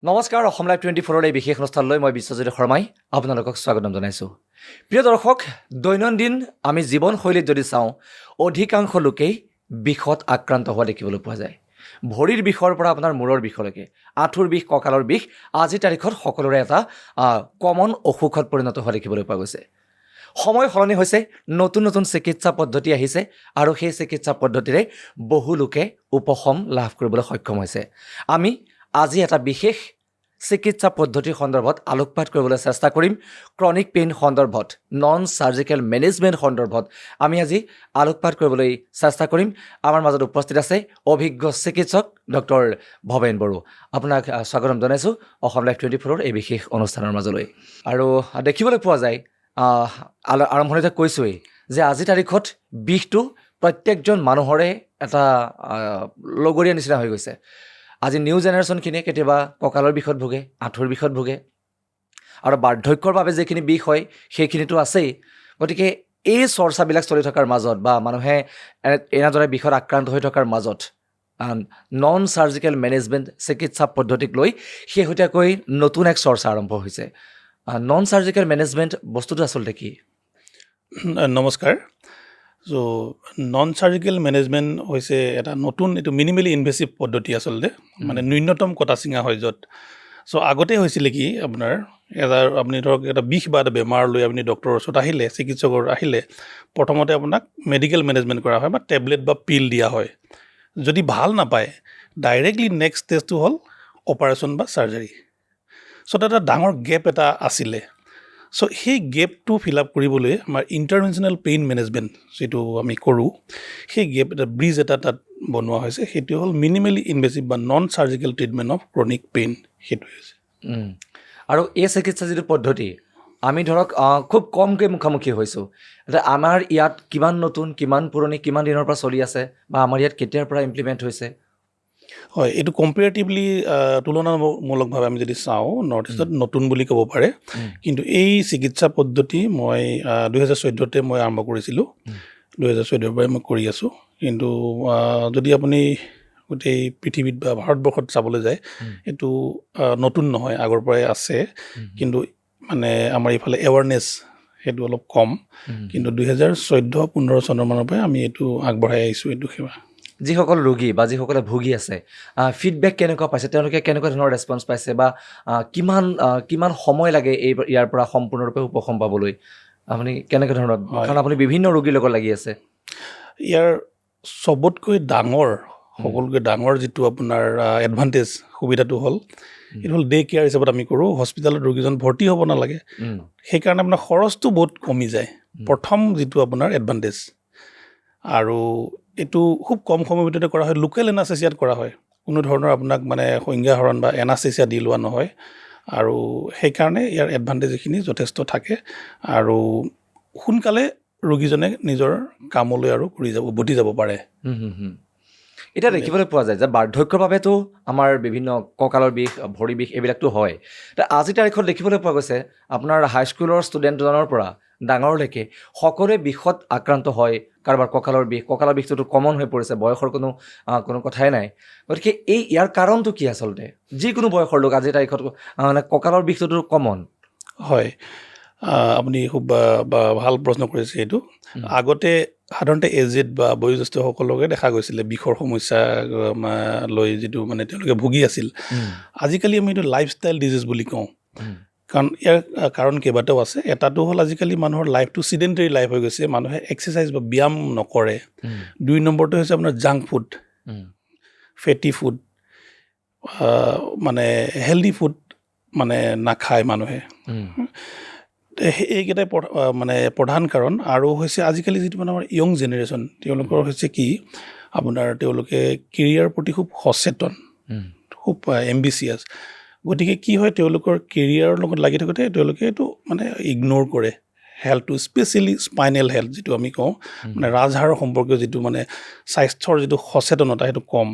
নমস্কাৰ অসম লাইভ 24 এই বিশেষ অনুষ্ঠানলৈ মই বিশ্বজিৎ শৰ্মাই আপোনালোকক স্বাগতম জনাইছোঁ। প্ৰিয় দৰ্শক, দৈনন্দিন আমি জীৱনশৈলীত যদি চাওঁ, অধিকাংশ লোকেই বিষত আক্ৰান্ত হোৱা দেখিবলৈ পোৱা যায়। ভৰিৰ বিষৰ পৰা আপোনাৰ মূৰৰ বিষলৈকে, আঁঠুৰ বিষ, কঁকালৰ বিষ আজিৰ তাৰিখত সকলোৰে এটা কমন অসুখত পৰিণত হোৱা দেখিবলৈ পোৱা গৈছে। সময় সলনি হৈছে, নতুন নতুন চিকিৎসা পদ্ধতি আহিছে আৰু সেই চিকিৎসা পদ্ধতিৰে বহু লোকে উপশম লাভ কৰিবলৈ সক্ষম হৈছে। আমি আজি এটা বিশেষ চিকিৎসা পদ্ধতিৰ সন্দৰ্ভত আলোকপাত কৰিবলৈ চেষ্টা কৰিম। ক্ৰনিক পেইন সন্দৰ্ভত, নন চাৰ্জিকেল মেনেজমেণ্ট সন্দৰ্ভত আমি আজি আলোকপাত কৰিবলৈ চেষ্টা কৰিম। আমাৰ মাজত উপস্থিত আছে অভিজ্ঞ চিকিৎসক ডক্টৰ ভৱেন বড়ো। আপোনাক স্বাগতম জনাইছোঁ অসম লাইভ 24 এই বিশেষ অনুষ্ঠানৰ মাজলৈ। আৰু দেখিবলৈ পোৱা যায়, আৰম্ভণিতে কৈছোঁৱেই যে আজিৰ তাৰিখত বিষটো প্ৰত্যেকজন মানুহৰে এটা লগৰীয়া নিচিনা হৈ গৈছে। আজি নিউ জেনেৰেশ্যনখিনিয়ে কেতিয়াবা কঁকালৰ বিষত ভোগে, আঁঠুৰ বিষত ভোগে, আৰু বাৰ্ধক্যৰ বাবে যিখিনি বিষ হয় সেইখিনিতো আছেই। গতিকে এই চৰ্চাবিলাক চলি থকাৰ মাজত বা মানুহে এনেদৰে বিষত আক্ৰান্ত হৈ থকাৰ মাজত নন চাৰ্জিকেল মেনেজমেণ্ট চিকিৎসা পদ্ধতিক লৈ শেহতীয়াকৈ নতুন এক চৰ্চা আৰম্ভ হৈছে। নন চাৰ্জিকেল মেনেজমেণ্ট বস্তুটো আচলতে কি? নমস্কাৰ। চ' নন চাৰ্জিকেল মেনেজমেণ্ট হৈছে এটা নতুন, এইটো মিনিমেলি ইনভেচিভ পদ্ধতি আচলতে, মানে ন্যূনতম কটা চিঙা হয় য'ত। চ' আগতে হৈছিলে কি, আপোনাৰ আপুনি ধৰক এটা বিষ বা এটা বেমাৰ লৈ আপুনি ডক্টৰৰ ওচৰত আহিলে, চিকিৎসকৰ আহিলে, প্ৰথমতে আপোনাক মেডিকেল মেনেজমেণ্ট কৰা হয় বা টেবলেট বা পিল দিয়া হয়। যদি ভাল নাপায়, ডাইৰেক্টলি নেক্সট ষ্টেজটো হ'ল অপাৰেশ্যন বা চাৰ্জাৰী। চ' তাত এটা ডাঙৰ গেপ এটা আছিলে। চ' সেই গেপটো ফিল আপ কৰিবলৈ আমাৰ ইণ্টাৰভেনশ্যনেল পেইন মেনেজমেণ্ট যিটো আমি কৰোঁ, সেই গেপ এটা ব্ৰিজ এটা তাত বনোৱা হৈছে। সেইটো হ'ল মিনিমেলি ইনভেচিভ বা non surgical treatment of chronic pain. সেইটোৱে হৈছে। আৰু এই চিকিৎসা যিটো পদ্ধতি, আমি ধৰক খুব কমকৈ মুখামুখি হৈছোঁ। এতিয়া আমাৰ ইয়াত কিমান নতুন, কিমান পুৰণি, কিমান দিনৰ পৰা চলি আছে, বা আমাৰ ইয়াত কেতিয়াৰ পৰা ইমপ্লিমেণ্ট হৈছে? হয়, এইটো কম্পেৰেটিভলি তুলনামূলকভাৱে আমি যদি চাওঁ, নৰ্থ ইষ্টত নতুন বুলি ক'ব পাৰে। কিন্তু এই চিকিৎসা পদ্ধতি মই 2014তে মই আৰম্ভ কৰিছিলোঁ। 2014ৰ পৰাই মই কৰি আছোঁ। কিন্তু যদি আপুনি গোটেই পৃথিৱীত বা ভাৰতবৰ্ষত চাবলৈ যায়, এইটো নতুন নহয়, আগৰ পৰাই আছে। কিন্তু মানে আমাৰ এইফালে এৱাৰনেছ সেইটো অলপ কম। কিন্তু 2014-15 চনৰ মানৰ পৰাই আমি এইটো আগবঢ়াই আহিছোঁ, এইটো সেৱা। যিসকল ৰোগী বা যিসকলে ভুগি আছে, ফিডবেক কেনেকুৱা পাইছে? তেওঁলোকে কেনেকুৱা ধৰণৰ ৰেছপন্স পাইছে, বা কিমান সময় লাগে ইয়াৰ পৰা সম্পূৰ্ণৰূপে উপশম পাবলৈ? আপুনি কেনেকুৱা ধৰণৰ, কাৰণ আপুনি বিভিন্ন ৰোগীৰ লগত লাগি আছে। ইয়াৰ চবতকৈ সকলোতকৈ ডাঙৰ যিটো আপোনাৰ এডভান্টেজ, সুবিধাটো হ'ল, এইটো হ'ল ডে কেয়াৰ হিচাপত আমি কৰোঁ। হস্পিটেলত ৰোগীজন ভৰ্তি হ'ব নালাগে। সেইকাৰণে আপোনাৰ খৰচটো বহুত কমি যায়, প্ৰথম যিটো আপোনাৰ এডভান্টেজ। আৰু এইটো খুব কম সময়ৰ ভিতৰতে কৰা হয়। লোকেল এনাস্থেচিয়াত কৰা হয়, কোনো ধৰণৰ আপোনাক মানে সংজ্ঞাহৰণ বা এনাস্থেচিয়া দি লোৱা নহয়। আৰু সেইকাৰণে ইয়াৰ এডভান্টেজ এইখিনি যথেষ্ট থাকে। আৰু সোনকালে ৰোগীজনে নিজৰ কামলৈ আৰু উভতি যাব পাৰে। এতিয়া দেখিবলৈ পোৱা যায় যে বাৰ্ধক্যৰ বাবেতো আমাৰ বিভিন্ন কঁকালৰ বিষ, ভৰি বিষ এইবিলাকতো হয়। আজিৰ তাৰিখত দেখিবলৈ পোৱা গৈছে আপোনাৰ হাইস্কুলৰ ষ্টুডেণ্টজনৰ পৰা ডাঙৰলৈকে সকলোৱে বিষত আক্ৰান্ত হয়। কাৰোবাৰ কঁকালৰ বিষটোতো কমন হৈ পৰিছে, বয়সৰ কোনো কথাই নাই। গতিকে ইয়াৰ কাৰণটো কি আচলতে? যিকোনো বয়সৰ লোক আজিৰ তাৰিখত মানে কঁকালৰ বিষটোতো কমন। হয়, আপুনি খুব ভাল প্ৰশ্ন কৰিছে এইটো। আগতে সাধাৰণতে এজেড বা বয়োজ্যেষ্ঠসকলকে দেখা গৈছিলে বিষৰ সমস্যা লৈ, যিটো মানে তেওঁলোকে ভুগি আছিল। আজিকালি আমি এইটো লাইফষ্টাইল ডিজিজ বুলি কওঁ। কাৰণ ইয়াৰ কাৰণ কেইবাটাও আছে। এটাটো হ'ল আজিকালি মানুহৰ লাইফটো চিডেণ্টেৰী লাইফ হৈ গৈছে, মানুহে এক্সাৰচাইজ বা ব্যায়াম নকৰে। 2 নম্বৰটো হৈছে আপোনাৰ জাংক ফুড, ফেটি ফুড, মানে হেল্ডি ফুড মানে নাখায় মানুহে। এইকেইটাই মানে প্ৰধান কাৰণ। আৰু হৈছে আজিকালি যিটো মানে আমাৰ য়ং জেনেৰেশ্যন, তেওঁলোকৰ হৈছে কি, আপোনাৰ তেওঁলোকে কেৰিয়াৰৰ প্ৰতি খুব সচেতন, খুব এম্বিচিয়াছ। গতিকে কি হয়, তেওঁলোকৰ কেৰিয়াৰৰ লগত লাগি থাকোঁতে তেওঁলোকে এইটো মানে ইগন'ৰ কৰে হেল্থটো, স্পেচিয়েলি স্পাইনেল হেল্থ যিটো আমি কওঁ, মানে ৰাজহাড়ৰ সম্পৰ্কীয় যিটো মানে স্বাস্থ্যৰ যিটো সচেতনতা, সেইটো কম।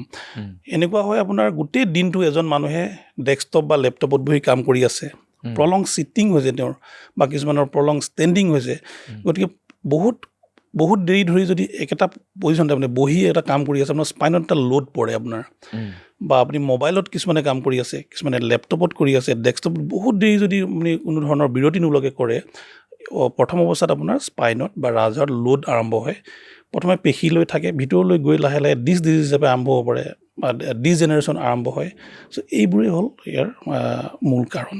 এনেকুৱা হয় আপোনাৰ গোটেই দিনটো এজন মানুহে ডেস্কটপ বা লেপটপত বহি কাম কৰি আছে, প্ৰলং চিটিং হৈছে তেওঁৰ, বা কিছুমানৰ প্ৰলং ষ্টেণ্ডিং হৈছে। গতিকে বহুত বহুত দেৰি ধৰি যদি একেটা পজিশ্যনতে আপুনি বহি এটা কাম কৰি আছে আপোনাৰ স্পাইনত এটা লোড পৰে আপোনাৰ বা আপুনি মোবাইলত কিছুমানে কাম কৰি আছে কিছুমানে লেপটপত কৰি আছে ডেস্কটপত বহুত দেৰি যদি আপুনি কোনো ধৰণৰ বিৰতি নোলোৱাকৈ কৰে প্ৰথম অৱস্থাত আপোনাৰ স্পাইনত বা ৰাজহাড়ত লোড আৰম্ভ হয় প্ৰথমে পেশী লৈ থাকে ভিতৰলৈ গৈ লাহে লাহে ডিজিজ হিচাপে আৰম্ভ হ'ব পাৰে বা ডিজেনেৰেশ্যন আৰম্ভ হয় চ' এইবোৰেই হ'ল ইয়াৰ মূল কাৰণ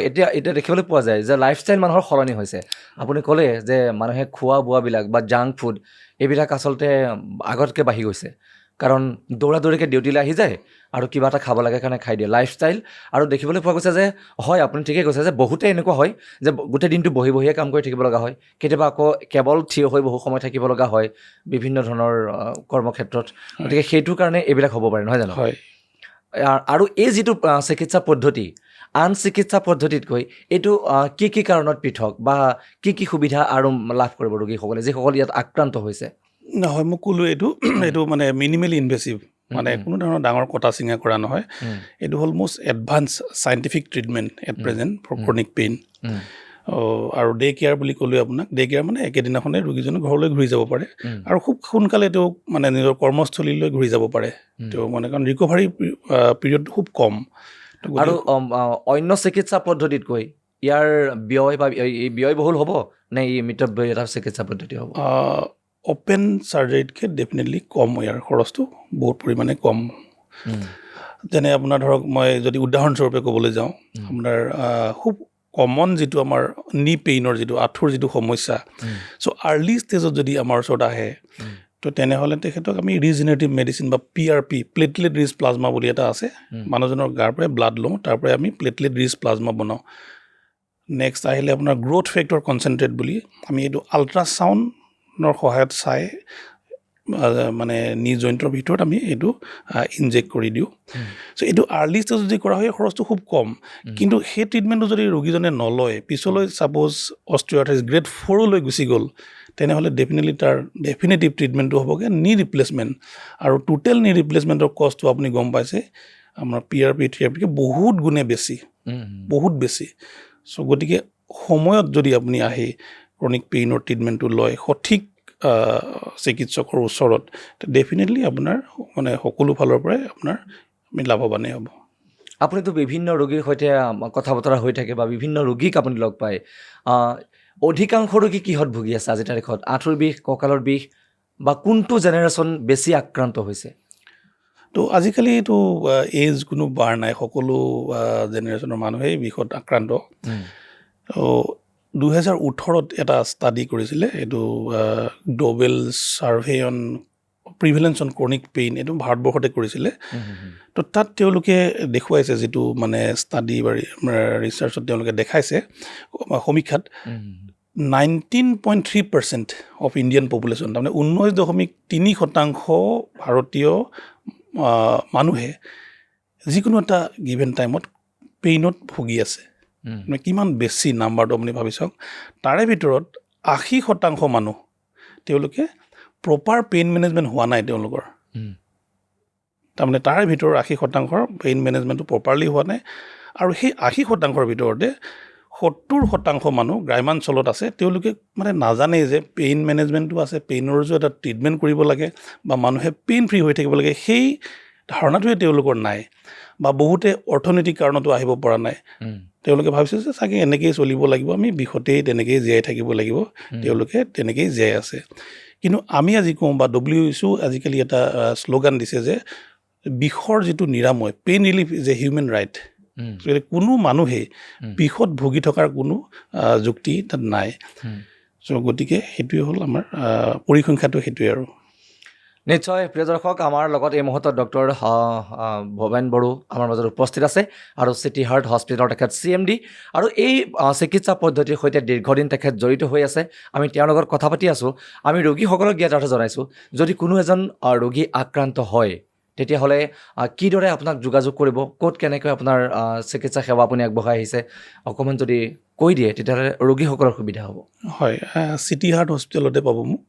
এতিয়া দেখিবলৈ পোৱা যায় যে লাইফষ্টাইল মানুহৰ সলনি হৈছে আপুনি ক'লে যে মানুহে খোৱা বোৱাবিলাক বা জাংক ফুড এইবিলাক আচলতে আগতকৈ বাঢ়ি গৈছে কাৰণ দৌৰা দৌৰিকৈ ডিউটিলৈ আহি যায় আৰু কিবা এটা খাব লাগে কাৰণে খাই দিয়ে লাইফষ্টাইল আৰু দেখিবলৈ পোৱা গৈছে যে হয় আপুনি ঠিকেই কৈছে যে বহুতে এনেকুৱা হয় যে গোটেই দিনটো বহি বহিয়ে কাম কৰি থাকিব লগা হয় কেতিয়াবা আকৌ কেৱল থিয় হৈ বহু সময় থাকিব লগা হয় বিভিন্ন ধৰণৰ কৰ্মক্ষেত্ৰত গতিকে সেইটোৰ কাৰণে এইবিলাক হ'ব পাৰে নহয় জানো হয় আৰু এই যিটো চিকিৎসা পদ্ধতি আন চিকিৎসা পদ্ধতিতকৈ এইটো কি কাৰণত পৃথক বা কি সুবিধা আৰু লাভ কৰিব ৰোগীসকলে যিসকল ইয়াত আক্ৰান্ত হৈছে নহয় মই ক'লোঁ এইটো মানে মিনিমেলি ইনভেচিভ মানে কোনো ধৰণৰ ডাঙৰ কটা চিঙা কৰা নহয় এইটো হ'ল most advance scientific treatment at present for chronic pain আৰু ডে কেয়াৰ বুলি ক'লোঁ আপোনাক ডে কেয়াৰ মানে একেদিনাখনে ৰোগীজনে ঘৰলৈ ঘূৰি যাব পাৰে আৰু খুব সোনকালে তেওঁ মানে নিজৰ কৰ্মস্থলীলৈ ঘূৰি যাব পাৰে তেওঁ মানে কাৰণ ৰিকভাৰী পিৰিয়ড খুব কম আৰু অন্য চিকিৎসা পদ্ধতিতকৈ ইয়াৰ ব্যয় বা ব্যয়বহুল হ'ব নে ই মিতব্যয়ী এটা চিকিৎসা পদ্ধতি হ'ব অ'পেন চাৰ্জাৰীতকৈ ডেফিনেটলি কম ইয়াৰ খৰচটো বহুত পৰিমাণে কম যেনে আপোনাৰ ধৰক মই যদি উদাহৰণস্বৰূপে ক'বলৈ যাওঁ আপোনাৰ খুব কমন যিটো আমাৰ নি পেইনৰ যিটো আঁঠুৰ যিটো সমস্যা চ' আৰ্লি ষ্টেজত যদি আমাৰ ওচৰত আহে তো তেনেহ'লে তেখেতক আমি ৰিজেনেৰেটিভ মেডিচিন বা PRP প্লেটলেট ৰিচ প্লাজমা বুলি এটা আছে মানুহজনৰ গাৰ পৰাই ব্লাড লওঁ তাৰ পৰাই আমি প্লেটলেট ৰিচ প্লাজমা বনাওঁ নেক্সট আহিলে আপোনাৰ গ্ৰ'থ ফেক্টৰ কনচেনট্ৰেট বুলি আমি এইটো আল্ট্ৰাচাউণ্ডৰ সহায়ত চাই মানে নি জইণ্টৰ ভিতৰত আমি এইটো ইনজেক্ট কৰি দিওঁ চ' এইটো আৰ্লি ষ্টেজত যদি কৰা হয় খৰচটো খুব কম কিন্তু সেই ট্ৰিটমেণ্টটো যদি ৰোগীজনে নলয় পিছলৈ ছাপ'জ অষ্ট্ৰিঅ'আৰ্থ্ৰাইটিছ গ্ৰেড 4লৈ গুচি গ'ল তেনেহ'লে ডেফিনেটলি তাৰ ডেফিনেটিভ ট্ৰিটমেণ্টটো হ'বগৈ নি ৰিপ্লেচমেণ্ট আৰু টোটেল নি ৰিপ্লেচমেণ্টৰ কষ্টটো আপুনি গম পাইছে আমাৰ PRP থিৰাপিতকৈ বহুত গুণে বেছি বহুত বেছি চ' গতিকে সময়ত যদি আপুনি আহি ক্ৰনিক পেইনৰ ট্ৰিটমেণ্টটো লয় সঠিক চিকিৎসকৰ ওচৰত ডেফিনেটলি আপোনাৰ মানে সকলো ফালৰ পৰাই আপোনাৰ আমি লাভৱানেই হ'ব আপুনিতো বিভিন্ন ৰোগীৰ সৈতে কথা বতৰা হৈ থাকে বা বিভিন্ন ৰোগীক আপুনি লগ পায় অধিকাংশ ৰোগী কিহত ভুগি আছে আজিৰ তাৰিখত আঁঠুৰ বিষ কঁকালৰ বিষ বা কোনটো জেনেৰেশ্যন বেছি আক্ৰান্ত হৈছে তো আজিকালি এইটো এজ কোনো বাৰ নাই সকলো জেনেৰেশ্যনৰ মানুহেই বিষত আক্ৰান্ত 2018ত এটা ষ্টাডি কৰিছিলে এইটো global survey on prevalence on chronic pain এইটো ভাৰতবৰ্ষতে কৰিছিলে তো তাত তেওঁলোকে দেখুৱাইছে যিটো মানে ষ্টাডি বা ৰিচাৰ্চত তেওঁলোকে দেখাইছে সমীক্ষাত 19.3% অফ ইণ্ডিয়ান পপুলেশ্যন তাৰমানে 19.3% ভাৰতীয় মানুহে যিকোনো এটা গিভেন টাইমত পেইনত ভুগি আছে কিমান বেছি নাম্বাৰটো আপুনি ভাবি চাওক তাৰে ভিতৰত 80% মানুহ তেওঁলোকে প্ৰপাৰ পেইন মেনেজমেণ্ট হোৱা নাই তেওঁলোকৰ তাৰমানে তাৰে ভিতৰত 80% পেইন মেনেজমেণ্টটো প্ৰপাৰলি হোৱা নাই আৰু সেই 80%ৰ ভিতৰতে 70% মানুহ গ্ৰাম্যাঞ্চলত আছে তেওঁলোকে মানে নাজানেই যে পেইন মেনেজমেণ্টটো আছে পেইনৰ যে এটা ট্ৰিটমেণ্ট কৰিব লাগে বা মানুহে পেইন ফ্ৰী হৈ থাকিব লাগে সেই ধাৰণাটোৱে তেওঁলোকৰ নাই বা বহুতে অৰ্থনৈতিক কাৰণতো আহিব পৰা নাই তেওঁলোকে ভাবিছে যে চাগে এনেকেই চলিব লাগিব আমি বিষতেই তেনেকেই জীয়াই থাকিব লাগিব তেওঁলোকে তেনেকেই জীয়াই আছে কিন্তু আমি আজি কওঁ বা WHO আজিকালি এটা শ্লোগান দিছে যে বিষৰ যিটো নিৰাময় pain relief is a human right কোনো মানুহেই বিষত ভুগি থকাৰ কোনো যুক্তি তাত নাই চ' গতিকে সেইটোৱে হ'ল আমাৰ পৰিসংখ্যাটো সেইটোৱে আৰু নিশ্চয় প্ৰিয় দৰ্শক আমাৰ লগত এই মুহূৰ্তত ডক্টৰ ভৱেন বড়ো আমাৰ মাজত উপস্থিত আছে আৰু চিটি হাৰ্ট হস্পিটেলৰ তেখেত CMD আৰু এই চিকিৎসা পদ্ধতিৰ সৈতে দীৰ্ঘদিন তেখেত জড়িত হৈ আছে আমি তেওঁৰ লগত কথা পাতি আছোঁ আমি ৰোগীসকলক জ্ঞাতাৰ্থ জনাইছোঁ যদি কোনো এজন ৰোগী আক্ৰান্ত হয় তেতিয়াহ'লে কিদৰে আপোনাক যোগাযোগ কৰিব ক'ত কেনেকৈ আপোনাৰ চিকিৎসা সেৱা আপুনি আগবঢ়াই আহিছে অকণমান যদি কৈ দিয়ে তেতিয়াহ'লে ৰোগীসকলৰ সুবিধা হ'ব হয় চিটি হাৰ্ট হস্পিটেলতে পাব মোক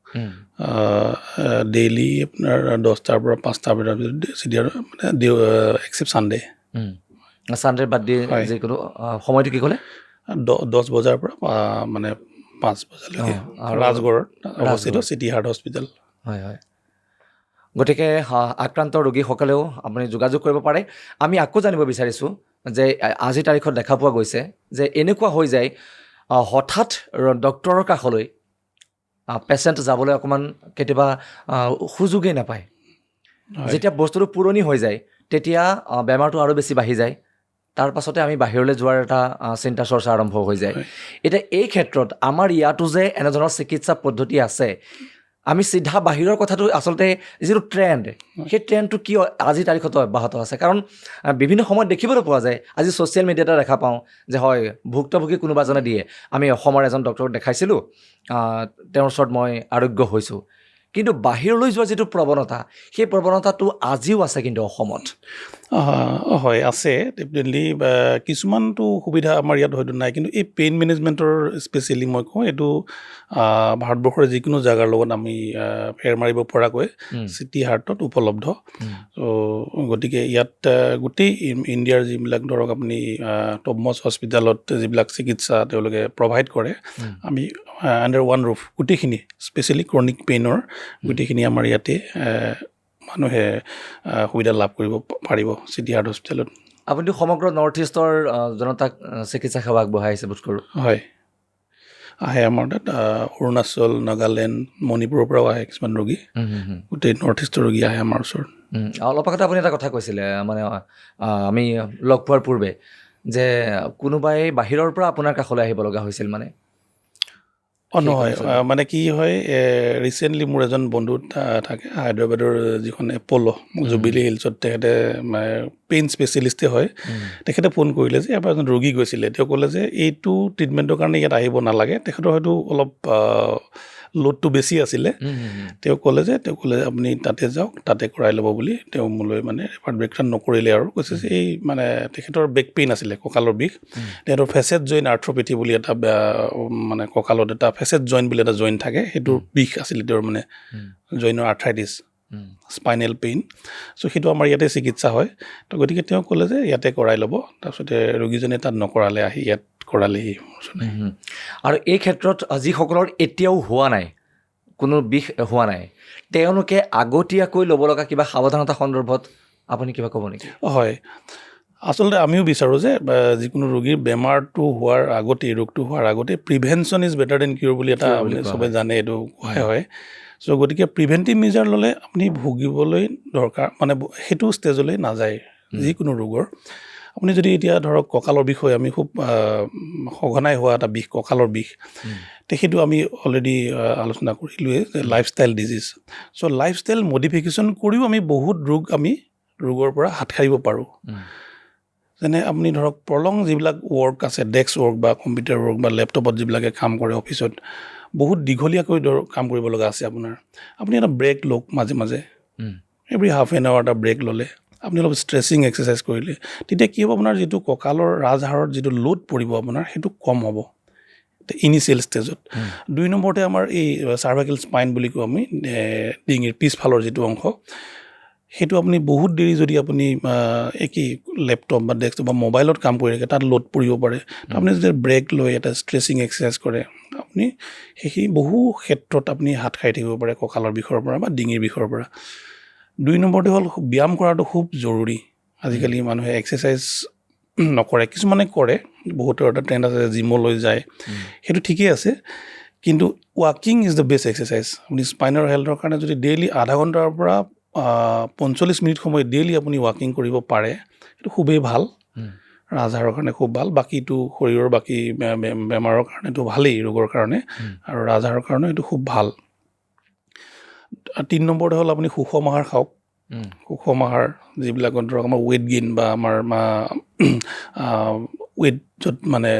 ডেইলি আপোনাৰ 10টাৰ পৰা 5টা বজাৰ ভিতৰত চিটি হাৰ্ট মানে এক্সেপ্ট ছানডে ছানডে বাদ দি যিকোনো সময়টো কি ক'লে 10 বজাৰ পৰা মানে 5 বজালৈকে আৰু ৰাজগড়ত অৱস্থিত চিটি হাৰ্ট হস্পিটেল। হয় হয়। গতিকে আক্ৰান্ত ৰোগীসকলেও আপুনি যোগাযোগ কৰিব পাৰে। আমি আকৌ জানিব বিচাৰিছোঁ যে আজিৰ তাৰিখত দেখা পোৱা গৈছে যে এনেকুৱা হৈ যায় হঠাৎ ডক্তৰৰ কাষলৈ পেচেণ্ট যাবলৈ অকণমান কেতিয়াবা সুযোগেই নাপায়। যেতিয়া বস্তুটো পুৰণি হৈ যায় তেতিয়া বেমাৰটো আৰু বেছি বাঢ়ি যায়। তাৰ পাছতে আমি বাহিৰলৈ যোৱাৰ এটা চিন্তা চৰ্চা আৰম্ভ হৈ যায়। এতিয়া এই ক্ষেত্ৰত আমাৰ ইয়াতো যে এনেধৰণৰ চিকিৎসা পদ্ধতি আছে, আমি চিধা বাহিৰৰ কথাটো আচলতে যিটো ট্ৰেণ্ড, সেই ট্ৰেণ্ডটো কিয় আজিৰ তাৰিখতো অব্যাহত আছে? কাৰণ বিভিন্ন সময়ত দেখিবলৈ পোৱা যায়, আজি ছ'চিয়েল মিডিয়াতে দেখা পাওঁ যে হয় ভুক্তভোগী কোনোবা এজনে দিয়ে, আমি অসমৰ এজন ডক্টৰক দেখাইছিলোঁ, তেওঁৰ ওচৰত মই আৰোগ্য হৈছোঁ। কিন্তু বাহিৰলৈ যোৱা যিটো প্ৰৱণতা, সেই প্ৰৱণতাটো আজিও আছে কিন্তু অসমত। হয় আছে ডেফিনেটলি। কিছুমানটো সুবিধা আমাৰ ইয়াত হয়তো নাই, কিন্তু এই পেইন মেনেজমেণ্টৰ স্পেচিয়েলি মই কওঁ এইটো ভাৰতবৰ্ষৰ যিকোনো জেগাৰ লগত আমি ফেৰ মাৰিব পৰাকৈ চিটি হাৰ্টত উপলব্ধ। ত' গতিকে ইয়াত গোটেই ইণ্ডিয়াৰ যিবিলাক ধৰক আপুনি টপমষ্ট হস্পিটেলত যিবিলাক চিকিৎসা তেওঁলোকে প্ৰভাইড কৰে, আমি আণ্ডাৰ ওৱান ৰুফ গোটেইখিনি স্পেচিয়েলি ক্ৰনিক পেইনৰ গোটেইখিনি আমাৰ ইয়াতে মানুহে সুবিধা লাভ কৰিব পাৰিব চিটি হাৰ্ট হস্পিটেলত। আপুনিতো সমগ্ৰ নৰ্থ ইষ্টৰ জনতাক চিকিৎসা সেৱা আগবঢ়াইছে বোধ কৰোঁ। হয়, আহে আমাৰ তাত অৰুণাচল, নাগালেণ্ড, মণিপুৰৰ পৰাও আহে কিছুমান ৰোগী। গোটেই নৰ্থ ইষ্টৰ ৰোগী আহে আমাৰ ওচৰত। অলপ আগতে আপুনি এটা কথা কৈছিলে, মানে আমি লগ পোৱাৰ পূৰ্বে, যে কোনোবাই বাহিৰৰ পৰা আপোনাৰ কাষলৈ আহিব লগা হৈছিল মানে। নহয়, মানে কি হয়, ৰিচেণ্টলি মোৰ এজন বন্ধু থাকে হায়দৰাবাদৰ যিখন এপ'ল' জুবিলি হিলছত, তেখেতে পেইন স্পেচিয়েলিষ্টে হয়। তেখেতে ফোন কৰিলে যে ইয়াৰ পৰা এজন ৰোগী গৈছিলে, তেওঁ ক'লে যে এইটো ট্ৰিটমেণ্টৰ কাৰণে ইয়াত আহিব নালাগে, তেখেতৰ হয়তো অলপ লোডটো বেছি আছিলে। তেওঁ ক'লে আপুনি তাতে যাওক, তাতে কৰাই ল'ব বুলি তেওঁ মোলৈ মানে ৰেফাৰ নকৰিলে আৰু কৈছে যে এই মানে তেখেতৰ বেক পেইন আছিলে, কঁকালৰ বিষ। তেখেতৰ ফেচেট জইন আৰ্থ্ৰপেথি বুলি এটা মানে কঁকালত এটা ফেচেট জইন বুলি এটা জইন থাকে, সেইটোৰ বিষ আছিলে তেওঁৰ, মানে জইনৰ আৰ্থ্ৰাইটিছ, স্পাইনেল পেইন। চ' সেইটো আমাৰ ইয়াতে চিকিৎসা হয়। তো গতিকে তেওঁ ক'লে যে ইয়াতে কৰাই ল'ব। তাৰপিছতে ৰোগীজনে তাত নকৰালে, আহি ইয়াত কৰালেহি। আৰু এই ক্ষেত্ৰত যিসকলৰ এতিয়াও হোৱা নাই, কোনো বিষ হোৱা নাই, তেওঁলোকে আগতীয়াকৈ ল'ব লগা কিবা সাৱধানতা সন্দৰ্ভত আপুনি কিবা ক'ব নেকি? হয়, আচলতে আমিও বিচাৰোঁ যে যিকোনো ৰোগীৰ বেমাৰটো হোৱাৰ আগতেই, ৰোগটো হোৱাৰ আগতেই প্ৰিভেনশ্যন ইজ বেটাৰ দেন কিয়ৰ বুলি এটা আপুনি চবে জানে, এইটো হয়। চ' গতিকে প্ৰিভেণ্টিভ মেজাৰ ল'লে আপুনি ভুগিবলৈ দৰকাৰ, মানে সেইটো ষ্টেজলৈ নাযায় যিকোনো ৰোগৰ। আপুনি যদি এতিয়া ধৰক কঁকালৰ বিষ হয়, আমি খুব সঘনাই হোৱা এটা বিষ, কঁকালৰ বিষ, সেইটো আমি অলৰেডি আলোচনা কৰিলোঁৱে যে লাইফষ্টাইল ডিজিজ। চ' লাইফষ্টাইল মডিফিকেশ্যন কৰিও আমি বহুত ৰোগৰ পৰা হাত সাৰিব পাৰোঁ। যেনে আপুনি ধৰক প্ৰলং যিবিলাক ৱৰ্ক আছে, ডেস্ক ৱৰ্ক বা কম্পিউটাৰ ৱৰ্ক বা লেপটপত যিবিলাকে কাম কৰে অফিচত, বহুত দীঘলীয়াকৈ কাম কৰিব লগা আছে আপোনাৰ, আপুনি এটা ব্ৰেক লওক মাজে মাজে, এভৰি হাফ এন আৱাৰ এটা ব্ৰেক ল'লে, আপুনি অলপ ষ্ট্ৰেচিং এক্সাৰচাইজ কৰিলে, তেতিয়া কি হ'ব, আপোনাৰ যিটো কঁকালৰ ৰাজহাড়ত যিটো লোড পৰিব আপোনাৰ, সেইটো কম হ'ব ইনিচিয়েল ষ্টেজত। 2 নম্বৰতে আমাৰ এই চাৰ্ভাইকেল স্পাইন বুলি কওঁ আমি, ডিঙিৰ পিছফালৰ যিটো অংশ, সেইটো আপুনি বহুত দেৰি যদি আপুনি একেই লেপটপ বা ডেস্কটপ বা মোবাইলত কাম কৰি থাকে, তাত লোড পৰিব পাৰে। তো আপুনি যদি ব্ৰেক লৈ এটা ষ্ট্ৰেচিং এক্সাৰচাইজ কৰে, আপুনি সেইখিনি বহু ক্ষেত্ৰত আপুনি হাত সাৰি থাকিব পাৰে কঁকালৰ বিষৰ পৰা বা ডিঙিৰ বিষৰ পৰা। 2 নম্বৰতে হ'ল ব্যায়াম কৰাটো খুব জৰুৰী। আজিকালি মানুহে এক্সাৰচাইজ নকৰে, কিছুমানে কৰে, বহুতৰ এটা ট্ৰেণ্ড আছে জিমলৈ যায়, সেইটো ঠিকেই আছে, কিন্তু ৱাকিং ইজ দ্য বেষ্ট এক্সাৰচাইজ। আপুনি স্পাইনৰ হেল্থৰ কাৰণে যদি ডেইলি আধা ঘণ্টাৰ পৰা 45 মিনিট সময় ডেইলি আপুনি ৱাকিং কৰিব পাৰে, সেইটো খুবেই ভাল, ৰাজহাড়ৰ কাৰণে খুব ভাল, বাকীটো শৰীৰৰ বাকী বেমাৰৰ কাৰণেতো ভালেই, ৰোগৰ কাৰণে, আৰু ৰাজহাড়ৰ কাৰণে এইটো খুব ভাল। 3 নম্বৰতে হ'ল আপুনি সুষম আহাৰ খাওক। সুষম আহাৰ যিবিলাকত ধৰক আমাৰ ৱেইট গেইন বা আমাৰ ৱেইট য'ত মানে